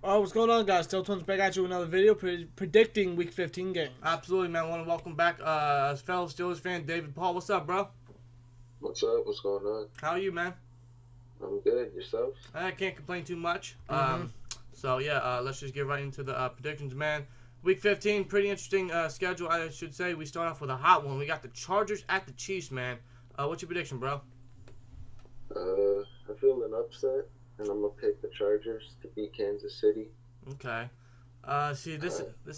Oh, what's going on, guys? Still Twins back at you with another video predicting Week 15 games. Absolutely, man. I want to welcome back fellow Steelers fan David Paul. What's up, bro? What's up? What's going on? How are you, man? I'm good. Yourself? I can't complain too much. Mm-hmm. Let's just get right into the predictions, man. Week 15, pretty interesting schedule, I should say. We start off with a hot one. We got the Chargers at the Chiefs, man. What's your prediction, bro? I feel an upset, and I'm gonna pick the Chargers to beat Kansas City. Okay. This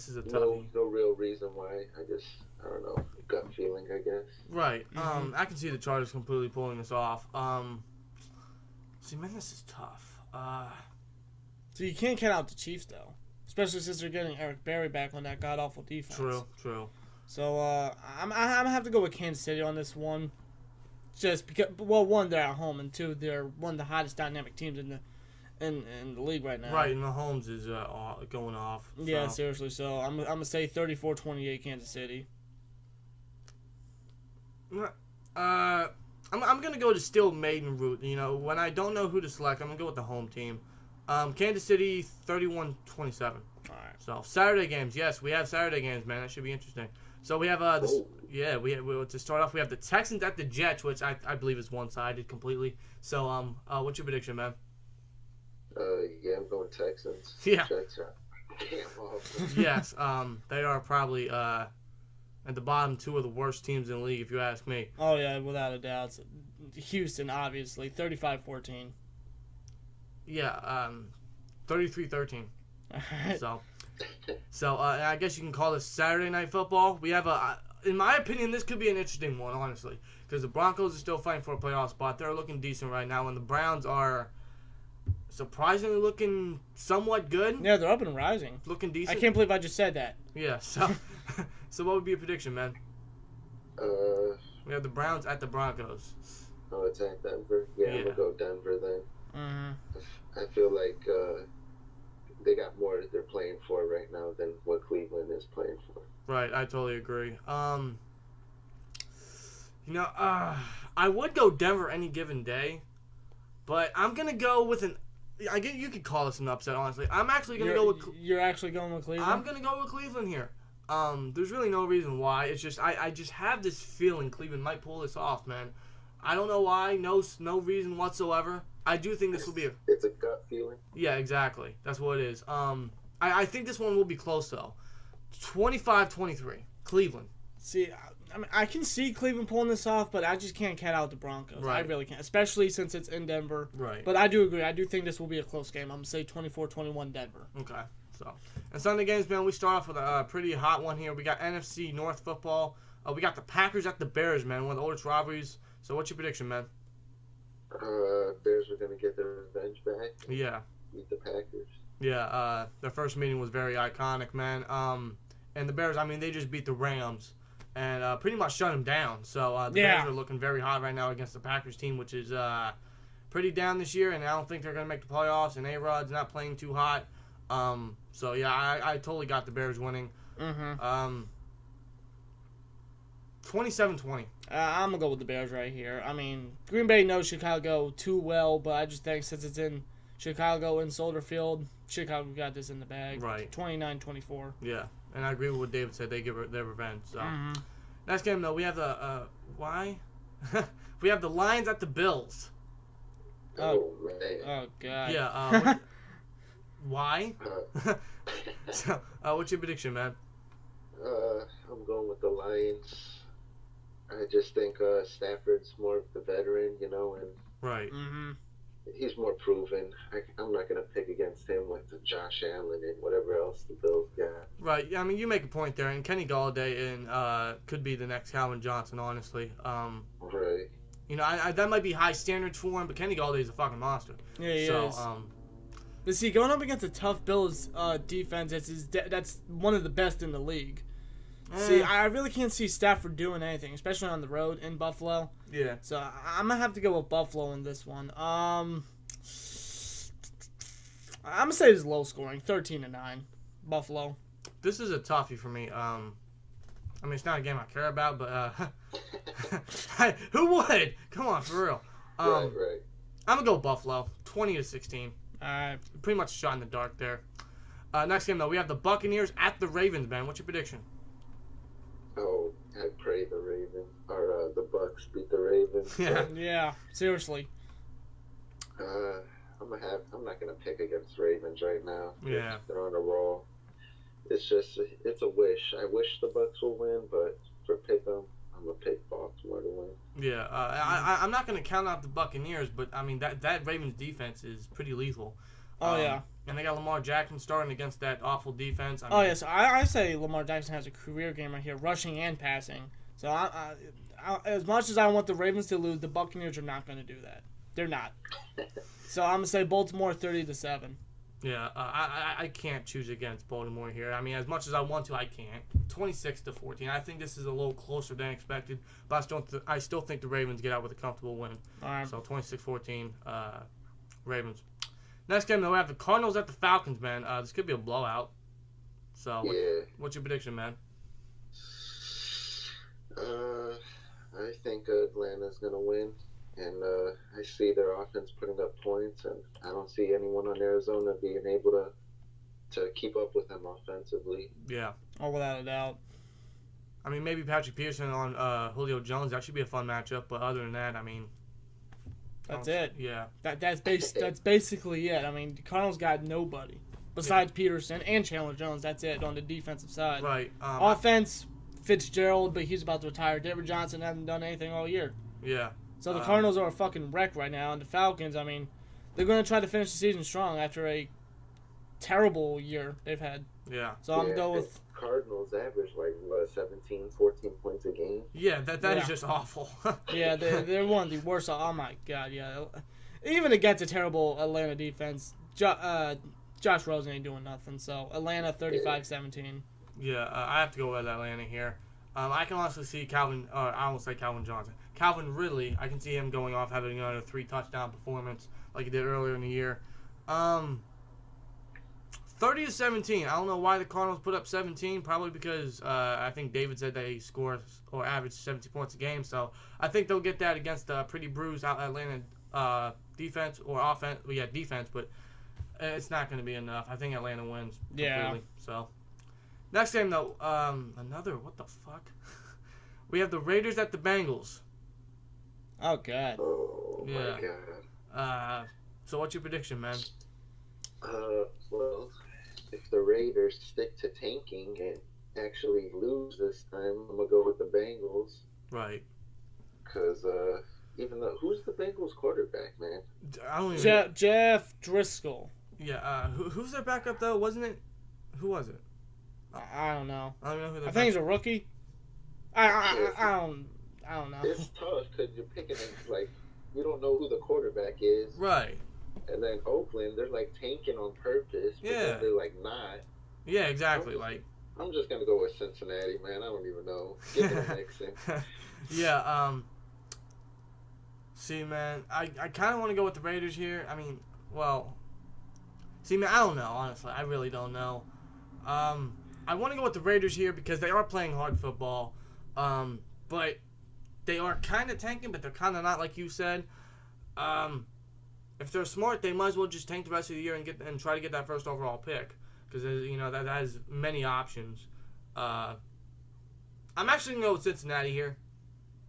is a toughie. No real reason why. I don't know, gut feeling, I guess. Right. I can see the Chargers completely pulling this off. Man, this is tough. So you can't count out the Chiefs, though. Especially since they're getting Eric Berry back on that god-awful defense. True. So, I'm going to have to go with Kansas City on this one. Just because, well, one, they're at home, and two, they're one of the hottest dynamic teams in the league right now. Right, and Mahomes is going off. So. Yeah, seriously. So, I'm going to say 34-28 Kansas City. I'm going to go to still maiden route. You know, when I don't know who to select, I'm going to go with the home team. Kansas City 31-27. All right. So Saturday games, yes, we have Saturday games, man. That should be interesting. So we have to start off. We have the Texans at the Jets, which I believe is one-sided completely. So what's your prediction, man? Yeah, I'm going Texans. Yeah. Jets are damn awful. Yes, they are probably at the bottom two of the worst teams in the league, if you ask me. Oh, yeah, without a doubt. Houston, obviously, 35-14. Yeah, 33-13. All right. So I guess you can call this Saturday Night Football. We have in my opinion, this could be an interesting one, honestly, because the Broncos are still fighting for a playoff spot. They're looking decent right now, and the Browns are surprisingly looking somewhat good. Yeah, they're up and rising. Looking decent. I can't believe I just said that. Yeah. So, so what would be your prediction, man? We have the Browns at the Broncos. Oh, it's at Denver. Yeah, I'm gonna go Denver then. Mm-hmm. I feel like they got more they're playing for right now than what Cleveland is playing for. Right, I totally agree. I would go Denver any given day, but I'm gonna go with you could call this an upset, honestly. I'm actually gonna go with. You're actually going with Cleveland? I'm gonna go with Cleveland here. There's really no reason why. It's just I just have this feeling Cleveland might pull this off, man. I don't know why. No reason whatsoever. I do think this will be It's a gut feeling. Yeah, exactly. That's what it is. I think this one will be close, though. 25-23. Cleveland. See, I mean, I can see Cleveland pulling this off, but I just can't count out the Broncos. Right. I really can't, especially since it's in Denver. Right. But I do agree. I do think this will be a close game. I'm going to say 24-21 Denver. Okay. So, and Sunday games, man, we start off with a pretty hot one here. We got NFC North football. We got the Packers at the Bears, man. One of the oldest rivalries. So, what's your prediction, man? Bears are gonna get their revenge back. Yeah. Beat the Packers. Yeah. Their first meeting was very iconic, man. And the Bears, I mean, they just beat the Rams and pretty much shut them down. So the Bears are looking very hot right now against the Packers team, which is pretty down this year, and I don't think they're gonna make the playoffs. And A-Rod's not playing too hot. So yeah, I totally got the Bears winning. Mm-hmm. 27-20. I'm going to go with the Bears right here. I mean, Green Bay knows Chicago too well, but I just think since it's in Chicago in Soldier Field, Chicago got this in the bag. Right. 29-24. Yeah, and I agree with what David said. They give their revenge. So next game, though, we have the we have the Lions at the Bills. Oh man. Oh, God. Yeah. Why? So, what's your prediction, man? I'm going with the Lions. I just think Stafford's more of the veteran, and Right. Mm-hmm. he's more proven. I'm not going to pick against him with Josh Allen and whatever else the Bills got. Right. Yeah, I mean, you make a point there, and Kenny Golladay could be the next Calvin Johnson, honestly. Right. You know, that might be high standards for him, but Kenny Galladay's a fucking monster. Yeah, he is. But see, going up against a tough Bills defense, that's one of the best in the league. See, I really can't see Stafford doing anything, especially on the road in Buffalo. Yeah. So I'm gonna have to go with Buffalo in this one. I'm gonna say it's low scoring, 13-9, Buffalo. This is a toughie for me. I mean, it's not a game I care about, but who would? Come on, for real. Right. I'm gonna go Buffalo, 20-16. All right. Pretty much a shot in the dark there. Next game, though, we have the Buccaneers at the Ravens, man. What's your prediction? Oh, I pray the Ravens or the Bucks beat the Ravens. Yeah, seriously. I'm not gonna pick against Ravens right now. Yeah, they're on a roll. It's a wish. I wish the Bucks will win, but for pick 'em, I'm gonna pick Baltimore to win. Yeah, I'm not gonna count out the Buccaneers, but I mean that Ravens defense is pretty lethal. Oh yeah. And they got Lamar Jackson starting against that awful defense. Yes, I say Lamar Jackson has a career game right here, rushing and passing. So I, as much as I want the Ravens to lose, the Buccaneers are not going to do that. They're not. So I'm gonna say Baltimore 30-7. Yeah, I can't choose against Baltimore here. I mean, as much as I want to, I can't. 26-14. I think this is a little closer than expected, but I still think the Ravens get out with a comfortable win. All right. So 26-14, Ravens. Next game, though, we have the Cardinals at the Falcons, man. This could be a blowout. So, what's your prediction, man? I think Atlanta's going to win. And I see their offense putting up points, and I don't see anyone on Arizona being able to keep up with them offensively. Yeah. Oh, without a doubt. I mean, maybe Patrick Peterson on Julio Jones. That should be a fun matchup. But other than that, I mean... That's it. Yeah. That's basically it. I mean, the Cardinals got nobody besides Peterson and Chandler Jones. That's it on the defensive side. Right. Offense, Fitzgerald, but he's about to retire. David Johnson hasn't done anything all year. Yeah. So the Cardinals are a fucking wreck right now. And the Falcons, I mean, they're going to try to finish the season strong after a terrible year they've had. Yeah. So I'm going with... Cardinals average like 17, 14 points a game. Yeah, that is just awful. Yeah, they're one of the worst. Oh my god, yeah. Even against a terrible Atlanta defense, Josh Rosen ain't doing nothing. So Atlanta 35-17. Yeah, I have to go with Atlanta here. I can also see Calvin Johnson. Calvin Ridley, I can see him going off having another 3-touchdown performance like he did earlier in the year. 30-17. I don't know why the Cardinals put up 17. Probably because I think David said they score or average 17 points a game. So I think they'll get that against the pretty bruised Atlanta defense or offense. Well, yeah, defense, but it's not going to be enough. I think Atlanta wins completely. Yeah. So next game though, what the fuck? We have the Raiders at the Bengals. Oh god. Oh yeah. My god. So what's your prediction, man? Well, if the Raiders stick to tanking and actually lose this time, I'm gonna go with the Bengals. Right. Because even though who's the Bengals quarterback, man? I don't even. Jeff Driscoll. Yeah. Who's their backup though? Wasn't it? Who was it? I don't know. I don't know who. I think he's a rookie. I don't know. It's tough because you're picking like we don't know who the quarterback is. Right. And then Oakland, they're like tanking on purpose, but then they're like not. Yeah, exactly. I'm just gonna go with Cincinnati, man. I don't even know. Give it a Nixon. Yeah. See, man, I kind of want to go with the Raiders here. I mean, well, see, man, I don't know. Honestly, I really don't know. I want to go with the Raiders here because they are playing hard football, but they are kind of tanking, but they're kind of not, like you said. If they're smart, they might as well just tank the rest of the year and try to get that first overall pick because that has many options. I'm actually gonna go with Cincinnati here.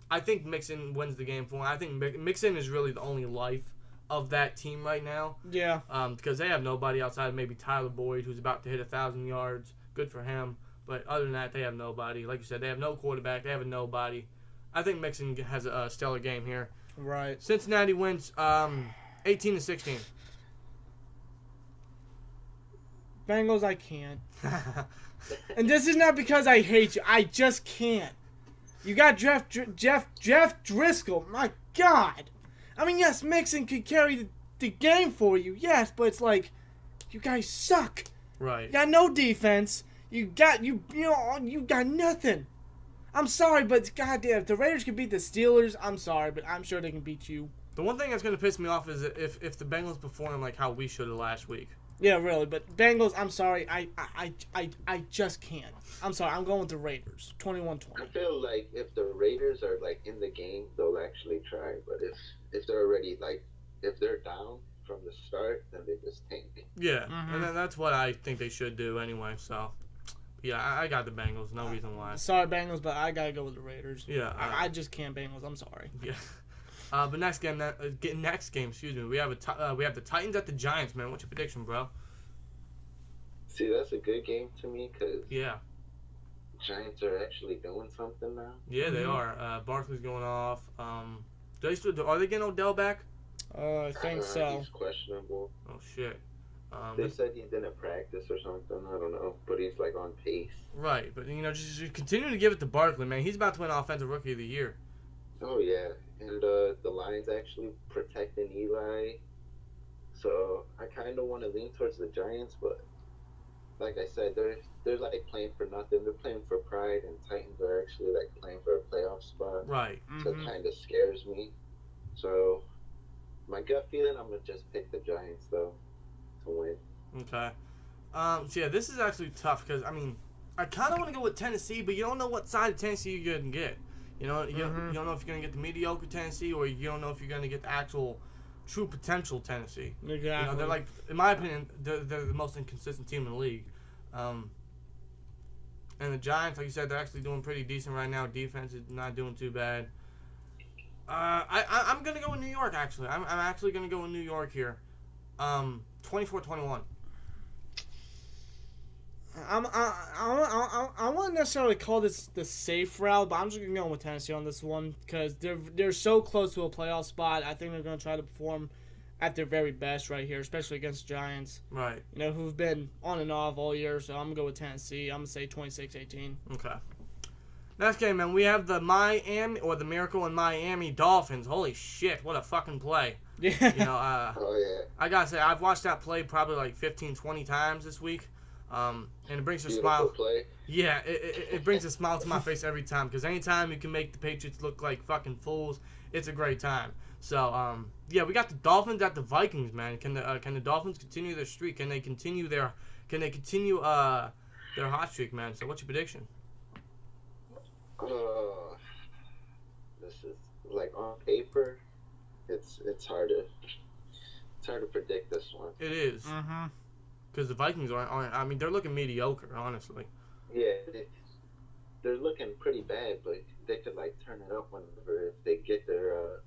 I think Mixon wins the game for me. I think Mixon is really the only life of that team right now. Yeah. Because they have nobody outside of maybe Tyler Boyd, who's about to hit 1,000 yards. Good for him. But other than that, they have nobody. Like you said, they have no quarterback. They have a nobody. I think Mixon has a stellar game here. Right. Cincinnati wins 18-16. Bengals, I can't. And this is not because I hate you. I just can't. You got Jeff Driscoll. My God. I mean, yes, Mixon could carry the game for you. Yes, but it's like, you guys suck. Right. You got no defense. You got nothing. I'm sorry, but goddamn, if the Raiders can beat the Steelers, I'm sorry, but I'm sure they can beat you. The one thing that's going to piss me off is if the Bengals perform like how we should have last week. Yeah, really, but Bengals, I'm sorry, I just can't. I'm sorry, I'm going with the Raiders, 21-20. I feel like if the Raiders are like in the game, they'll actually try. But if they're already like if they're down, from the start, then they just tank. Yeah, and then that's what I think they should do anyway. So, yeah, I got the Bengals. No reason why. Sorry, Bengals, but I gotta go with the Raiders. Yeah, I just can't Bengals. I'm sorry. Yeah. But next game, excuse me, we have the Titans at the Giants, man. What's your prediction, bro? See, that's a good game to me because Yeah. Giants are actually doing something now. Yeah, they are. Barkley's going off. Are they getting Odell back? I think so. He's questionable. Oh shit. They said he didn't practice or something. I don't know, but he's like on pace. Right, but just continue to give it to Barkley, man. He's about to win Offensive Rookie of the Year. Oh yeah, and the Lions actually protecting Eli, so I kind of want to lean towards the Giants, but like I said, they're like playing for nothing. They're playing for pride, and Titans are actually like playing for a playoff spot. Right. So it kind of scares me. So my gut feeling, I'm gonna just pick the Giants though to win. Okay. So yeah, this is actually tough because I kind of want to go with Tennessee, but you don't know what side of Tennessee you're gonna get. You know, you don't know if you're gonna get the mediocre Tennessee or you don't know if you're gonna get the actual true potential Tennessee. Exactly. You know, they're like, in my opinion, they're the most inconsistent team in the league. And the Giants, like you said, they're actually doing pretty decent right now. Defense is not doing too bad. I'm gonna go with New York. Actually, I'm actually gonna go with New York here. 24-21. I wouldn't necessarily call this the safe route, but I'm just gonna go with Tennessee on this one because they're so close to a playoff spot. I think they're gonna try to perform at their very best right here, especially against Giants. Right. You know, who've been on and off all year. So I'm gonna go with Tennessee. I'm gonna say 26-18. Okay. Next game, man, we have the Miracle in Miami Dolphins. Holy shit, what a fucking play. Yeah. You know, Oh yeah. I gotta say, I've watched that play probably like 15, 20 times this week. And it brings a Beautiful smile. play. Yeah, it brings a smile to my face every time because anytime you can make the Patriots look like fucking fools, it's a great time. So, yeah, we got the Dolphins at the Vikings, man. Can the Dolphins continue their streak? Can they continue their hot streak, man? So, what's your prediction? This is like on paper, it's hard to predict this one. It is. Because the Vikings aren't. They're looking mediocre, honestly. Yeah, they're looking pretty bad, but they could like turn it up whenever if they get their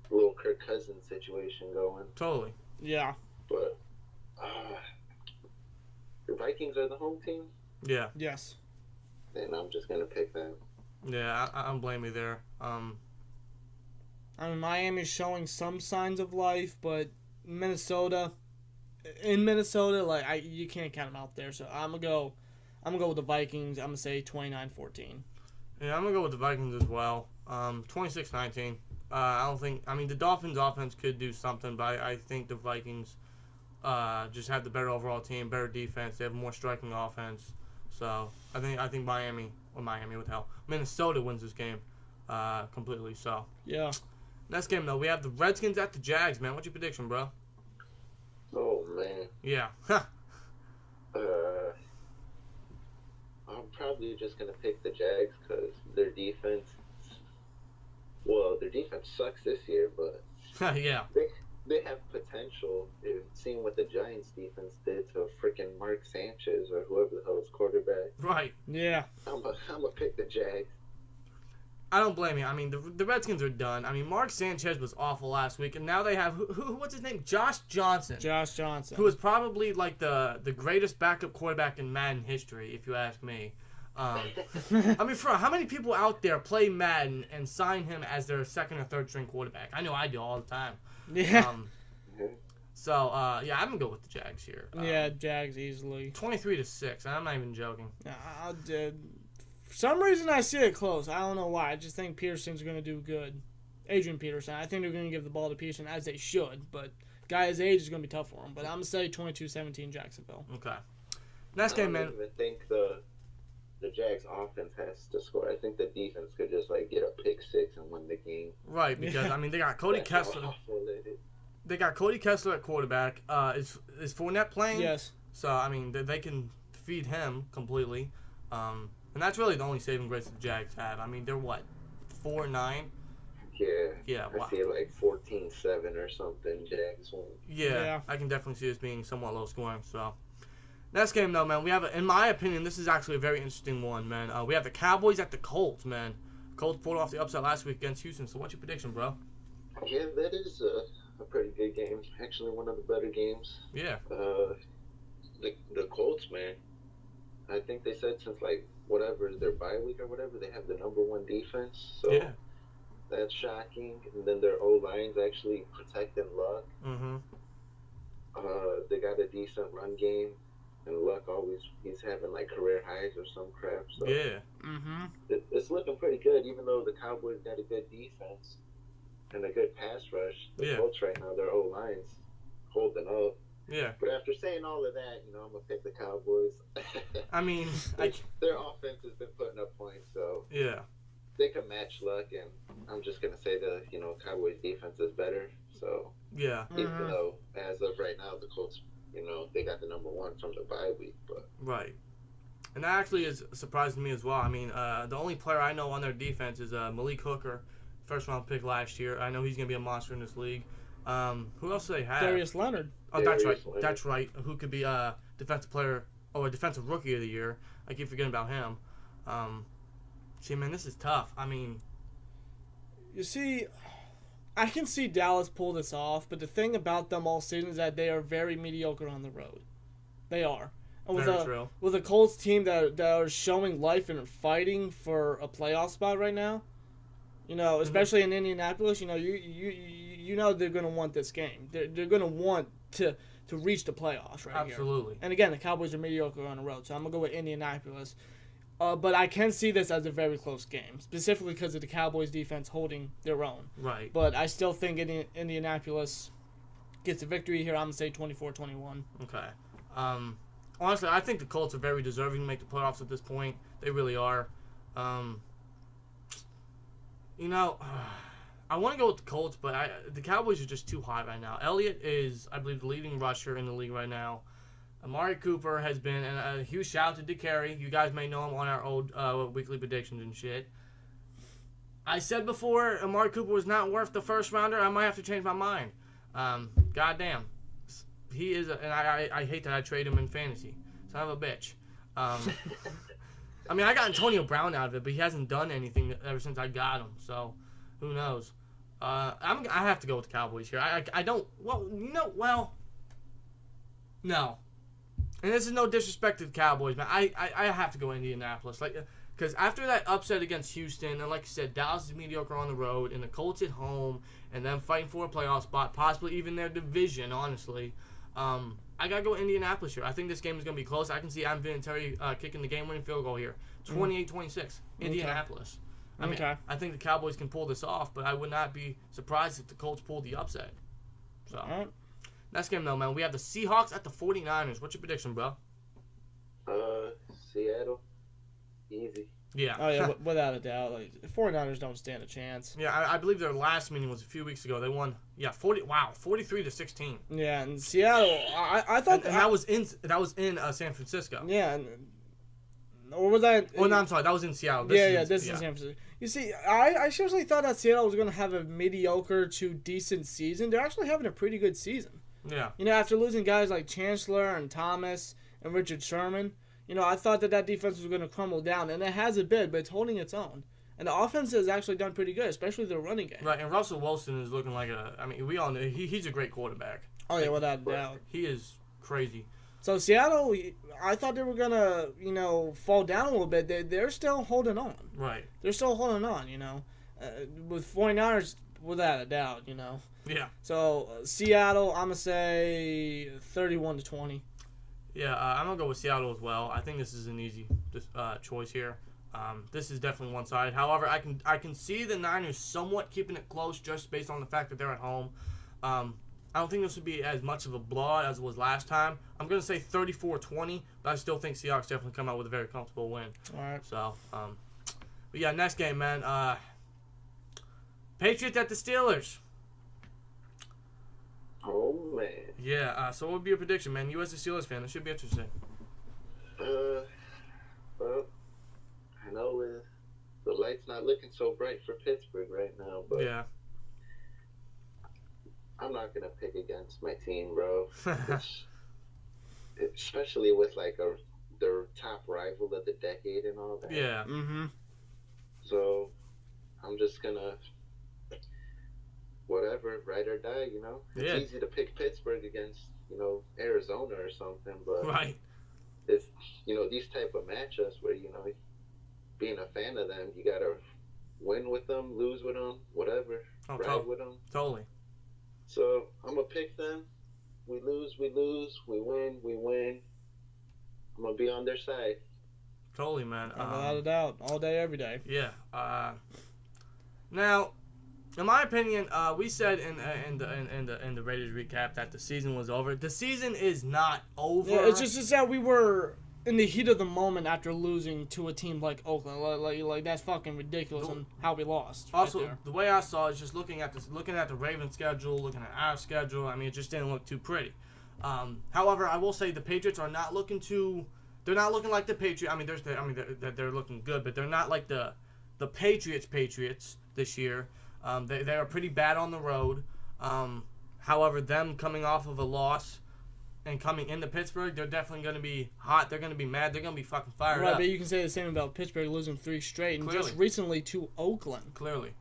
little Kirk Cousins situation going. Totally. Yeah. But the Vikings are the home team. Yeah. Yes. Then I'm just gonna pick them. Yeah, I don't blame you there. Miami's showing some signs of life, but Minnesota, like you can't count them out there. So I'm gonna go with the Vikings. I'm gonna say 29-14. Yeah, I'm gonna go with the Vikings as well. 26-19. I don't think. The Dolphins' offense could do something, but I think the Vikings just have the better overall team, better defense. They have more striking offense. So I think Minnesota wins this game completely. So yeah. Next game though, we have the Redskins at the Jags. Man, what's your prediction, bro? Oh man. Yeah. I'm probably just gonna pick the Jags because their defense sucks this year, but yeah. They have potential. Seeing what the Giants defense did to freaking Mark Sanchez or whoever the hell is quarterback. Right. Yeah. I'm gonna pick the Jags. I don't blame you. The Redskins are done. Mark Sanchez was awful last week, and now they have what's his name? Josh Johnson. Who is probably like the greatest backup quarterback in Madden history, if you ask me. How many people out there play Madden and sign him as their second or third string quarterback? I know I do all the time. Yeah. I'm gonna go with the Jags here. Yeah, Jags easily. 23-6. I'm not even joking. For some reason, I see it close. I don't know why. I just think Peterson's going to do good. Adrian Peterson. I think they're going to give the ball to Peterson as they should, but guy his age is going to be tough for him. But I'm going to say 22-17 Jacksonville. Okay. Next game, man. I don't even think the Jags offense has to score. I think the defense could just like get a pick six and win the game. Right, because they got Cody Kessler. They got Cody Kessler at quarterback. Is Fournette playing? Yes. So they can feed him completely. And that's really the only saving grace the Jags have. They're what, 4-9? Yeah. I see it like 14-7 or something. Jags win. Yeah, I can definitely see this being somewhat low scoring. So, next game though, man, we have, in my opinion, this is actually a very interesting one, man. We have the Cowboys at the Colts, man. Colts pulled off the upset last week against Houston. So, what's your prediction, bro? Yeah, that is a pretty good game. Actually, one of the better games. Yeah. The Colts, man. I think they said since whatever their bye week or whatever, they have the #1 defense. So that's shocking. And then their O-line's actually protecting Luck. Mm-hmm. They got a decent run game, and Luck he's having career highs or some crap. So it's looking pretty good, even though the Cowboys got a good defense and a good pass rush. The Colts right now, their O-line's holding up. Yeah. But after saying all of that, I'm going to pick the Cowboys. I mean, their offense has been putting up points, so they can match Luck, and I'm just going to say the Cowboys defense is better. So even though as of right now the Colts, they got the #1 from the bye week, but right. And that actually is surprising me as well. I mean, the only player I know on their defense is Malik Hooker, first round pick last year. I know he's going to be a monster in this league. Who else do they have? Darius Leonard. Oh, that's right. That's right. Who could be a defensive player or a defensive rookie of the year? I keep forgetting about him. See, man, this is tough. I mean, you see, I can see Dallas pull this off, but the thing about them all season is that they are very mediocre on the road. They are. And with a Colts team that are showing life and fighting for a playoff spot right now, especially in Indianapolis, you know they're going to want this game. They're going to want to reach the playoffs right Absolutely. Here. And again, the Cowboys are mediocre on the road, so I'm going to go with Indianapolis. But I can see this as a very close game, specifically because of the Cowboys' defense holding their own. Right. But I still think Indianapolis gets a victory here. I'm going to say 24-21. Okay. Honestly, I think the Colts are very deserving to make the playoffs at this point. They really are. I want to go with the Colts, but the Cowboys are just too hot right now. Elliott is, I believe, the leading rusher in the league right now. Amari Cooper has been, and a huge shout out to DeCarry. You guys may know him on our old weekly predictions and shit. I said before Amari Cooper was not worth the first rounder. I might have to change my mind. Goddamn. He is, and I hate that I trade him in fantasy. Son of a bitch. I mean, I got Antonio Brown out of it, but he hasn't done anything ever since I got him. So, who knows? I have to go with the Cowboys here. I don't. No. And this is no disrespect to the Cowboys, man. I have to go Indianapolis, because after that upset against Houston, and like you said, Dallas is mediocre on the road, and the Colts at home, and them fighting for a playoff spot, possibly even their division. Honestly, I gotta go Indianapolis here. I think this game is gonna be close. I can see Adam Vinatieri kicking the game-winning field goal here, 28-26, Indianapolis. Okay. I think the Cowboys can pull this off, but I would not be surprised if the Colts pulled the upset. So, next game though, man, we have the Seahawks at the 49ers. What's your prediction, bro? Seattle, easy. Yeah. Oh yeah, without a doubt. 49ers don't stand a chance. Yeah, I believe their last meeting was a few weeks ago. They won. Yeah, 43-16. Yeah, and Seattle, I thought, and that was in San Francisco. Yeah, or was that? Oh no, I'm sorry, that was in Seattle. This is San Francisco. You see, I seriously thought that Seattle was going to have a mediocre to decent season. They're actually having a pretty good season. Yeah. After losing guys like Chancellor and Thomas and Richard Sherman, I thought that defense was going to crumble down, and it has a bit, but it's holding its own. And the offense has actually done pretty good, especially the running game. Right, and Russell Wilson is looking like we all know he's a great quarterback. Oh yeah, without a doubt. He is crazy. So Seattle, I thought they were gonna, fall down a little bit. They're still holding on. Right. They're still holding on. With 49ers, without a doubt. Yeah. So Seattle, I'm gonna say 31-20. Yeah, I'm gonna go with Seattle as well. I think this is an easy choice here. This is definitely one side. However, I can see the Niners somewhat keeping it close just based on the fact that they're at home. I don't think this would be as much of a blowout as it was last time. I'm going to say 34-20, but I still think Seahawks definitely come out with a very comfortable win. All right. So, but yeah, next game, man. Patriots at the Steelers. Oh, man. Yeah, so what would be your prediction, man? You as a Steelers fan, this should be interesting. Well, I know with the light's not looking so bright for Pittsburgh right now. But yeah. I'm not gonna pick against my team, bro. Especially with like their top rival of the decade and all that. Yeah. Mm-hmm. So I'm just gonna whatever, ride or die. It's easy to pick Pittsburgh against Arizona or something, but right. It's these type of matchups where being a fan of them, you gotta win with them, lose with them, whatever, ride with them. Totally. So I'm gonna pick them. We lose, we win, we win. I'm gonna be on their side. Totally, man. Without a doubt, all day, every day. Yeah. Now, in my opinion, we said in the Raiders recap that the season was over. The season is not over. Yeah, it's just that we were in the heat of the moment after losing to a team like Oakland. Like that's fucking ridiculous on how we lost. Also, right there. the way I saw it is just looking at the Ravens schedule, looking at our schedule. I mean, it just didn't look too pretty. However, I will say the Patriots are not looking too. They're not looking like the Patriots. I mean, they're looking good, but they're not like the Patriots this year. They are pretty bad on the road. However, them coming off of a loss and coming into Pittsburgh, they're definitely going to be hot. They're going to be mad. They're going to be fucking fired up. Right, but you can say the same about Pittsburgh losing 3 straight and Clearly. just recently to Oakland. Clearly.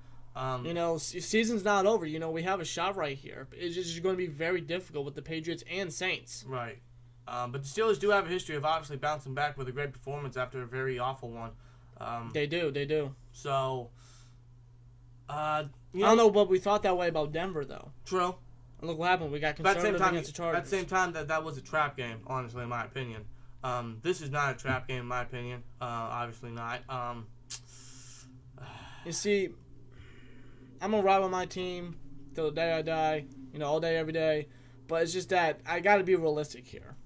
Season's not over. We have a shot right here. It's just going to be very difficult with the Patriots and Saints. Right. But the Steelers do have a history of obviously bouncing back with a great performance after a very awful one. They do. So, I don't know, but we thought that way about Denver, though. True. And look what happened. We got conservative against the Chargers. At the same time, that was a trap game, honestly, in my opinion. This is not a trap game, in my opinion. Obviously not. You see, I'm going to ride with my team till the day I die, all day, every day. But it's just that I got to be realistic here.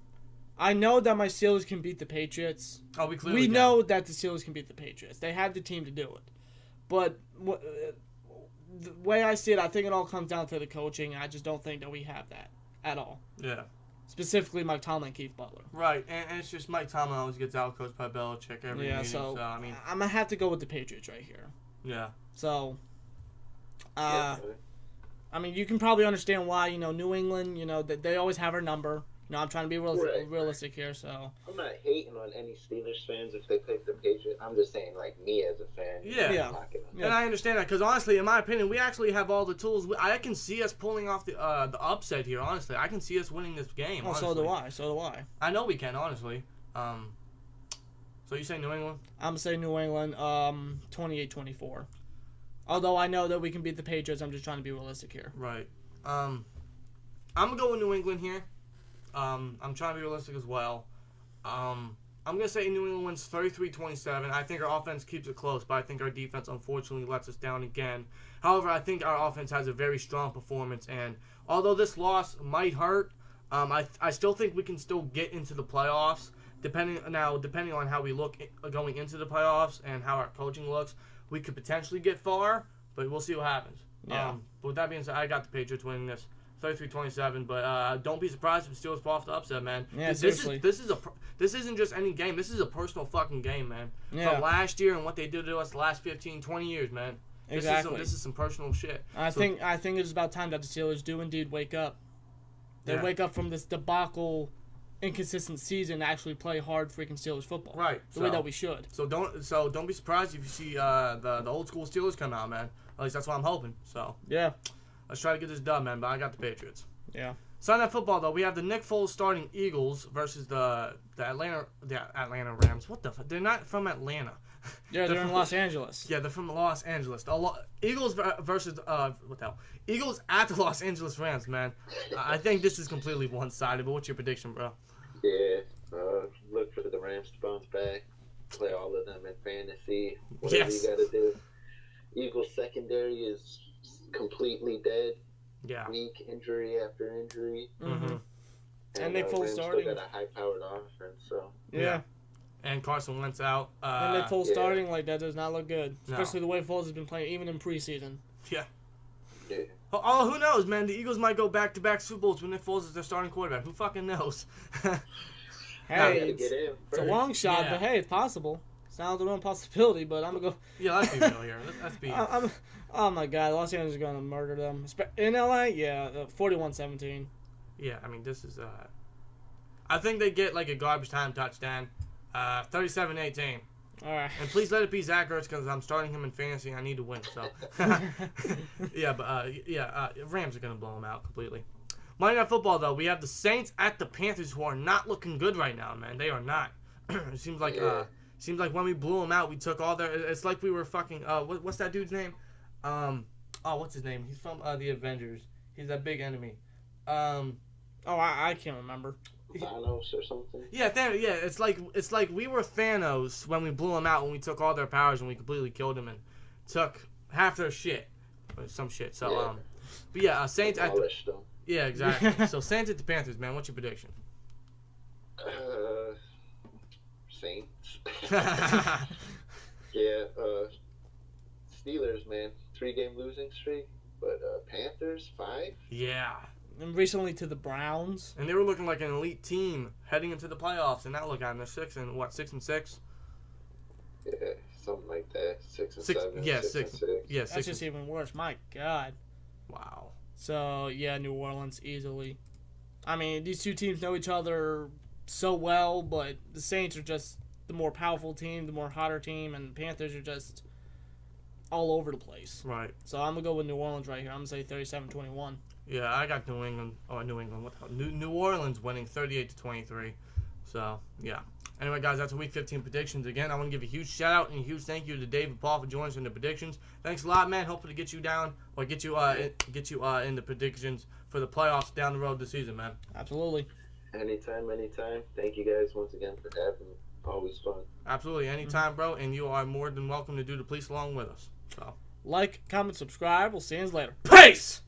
I know that my Steelers can beat the Patriots. Oh, we clearly can. know that the Steelers can beat the Patriots. They have the team to do it. But the way I see it, I think it all comes down to the coaching. I just don't think that we have that at all. Yeah. Specifically, Mike Tomlin and Keith Butler. Right, and it's just Mike Tomlin always gets outcoached by Belichick every meeting. So I mean, I'm going to have to go with the Patriots right here. Yeah. So, I mean, you can probably understand why, New England, that they always have our number. I'm trying to be realistic here, so. I'm not hating on any Steelers fans if they pick the Patriots. I'm just saying, like, me as a fan. Yeah. And I understand that, because honestly, in my opinion, we actually have all the tools. I can see us pulling off the upset here, honestly. I can see us winning this game, honestly. So do I. I know we can, honestly. So you say New England? I'm going to say New England, 28-24. Although I know that we can beat the Patriots, I'm just trying to be realistic here. Right. I'm going to go with New England here. I'm trying to be realistic as well. I'm going to say New England wins 33-27. I think our offense keeps it close, but I think our defense unfortunately lets us down again. However, I think our offense has a very strong performance, and although this loss might hurt, I still think we can still get into the playoffs. Depending on how we look going into the playoffs and how our coaching looks, we could potentially get far, but we'll see what happens. Yeah. But with that being said, I got the Patriots winning this 33-27. But don't be surprised if the Steelers pull off the upset, man. Yeah, this isn't just any game. This is a personal fucking game, man. Yeah. From last year and what they did to us the last 15, 20 years, man. Exactly. This is some personal shit. I think it's about time that the Steelers do indeed wake up. They wake up from this debacle, inconsistent season, and actually play hard freaking Steelers football. Right. The way that we should. So don't be surprised if you see the old school Steelers come out, man. At least that's what I'm hoping. So yeah. Let's try to get this done, man. But I got the Patriots. Yeah. Sunday Night Football, though, we have the Nick Foles starting Eagles versus the Atlanta Rams. What the fuck? They're not from Atlanta. Yeah, they're in Los Angeles. Yeah, they're from Los Angeles. Eagles versus what the hell? Eagles at the Los Angeles Rams, man. I think this is completely one-sided. But what's your prediction, bro? Yeah, look for the Rams to bounce back, play all of them in fantasy. Whatever you got to do. Eagles secondary is completely dead. Yeah. Weak injury after injury. Mm-hmm. And Nick Foles starting. Still got a high-powered offense, so. Yeah. And Carson Wentz out. And Nick Foles starting, that does not look good. Especially the way Foles has been playing, even in preseason. Yeah. Yeah. Oh, who knows, man? The Eagles might go back-to-back Super Bowls when Nick Foles is their starting quarterback. Who fucking knows? Hey, it's a long shot, but hey, it's possible. Sounds like a possibility, but I'm gonna go. Yeah, let's be real here. Let's be. Oh my God, Los Angeles is gonna murder them in LA. Yeah, 41-17. Yeah, I mean this is. I think they get like a garbage time touchdown, 37-18. All right. And please let it be Zach Ertz because I'm starting him in fantasy. I need to win. So. Rams are gonna blow them out completely. Monday Night Football though, we have the Saints at the Panthers who are not looking good right now, man. They are not. It seems like when we blew them out, we took all their. It's like we were fucking. What's that dude's name? What's his name? He's from the Avengers. He's that big enemy. I can't remember. Thanos or something. Yeah, It's like we were Thanos when we blew them out, when we took all their powers and we completely killed them and took half their shit, or some shit. So Saints at the. Yeah, exactly. So Saints at the Panthers, man. What's your prediction? Saints. Steelers, man. 3-game losing streak, but Panthers 5. Yeah. And recently to the Browns. And they were looking like an elite team heading into the playoffs, and now look at them. They're 6-6? Yeah, something like that. 6-7. Yeah, 6. Yeah, that's just even worse. My God. Wow. So yeah, New Orleans easily. I mean, these two teams know each other so well, but the Saints are just the more powerful team, the more hotter team, and the Panthers are just all over the place. Right. So I'm gonna go with New Orleans right here. I'm gonna say 37-21. Yeah, I got New England. Oh, New England. What the hell? New Orleans winning 38-23. So yeah. Anyway, guys, that's Week 15 predictions. Again, I want to give a huge shout out and a huge thank you to Dave and Paul for joining us in the predictions. Thanks a lot, man. Hopefully, get you down or get you in the predictions for the playoffs down the road this season, man. Absolutely. Anytime. Thank you guys once again for having me. Always fun. Absolutely, anytime, bro. And you are more than welcome to do the police along with us. So, like, comment, subscribe. We'll see you later. Peace.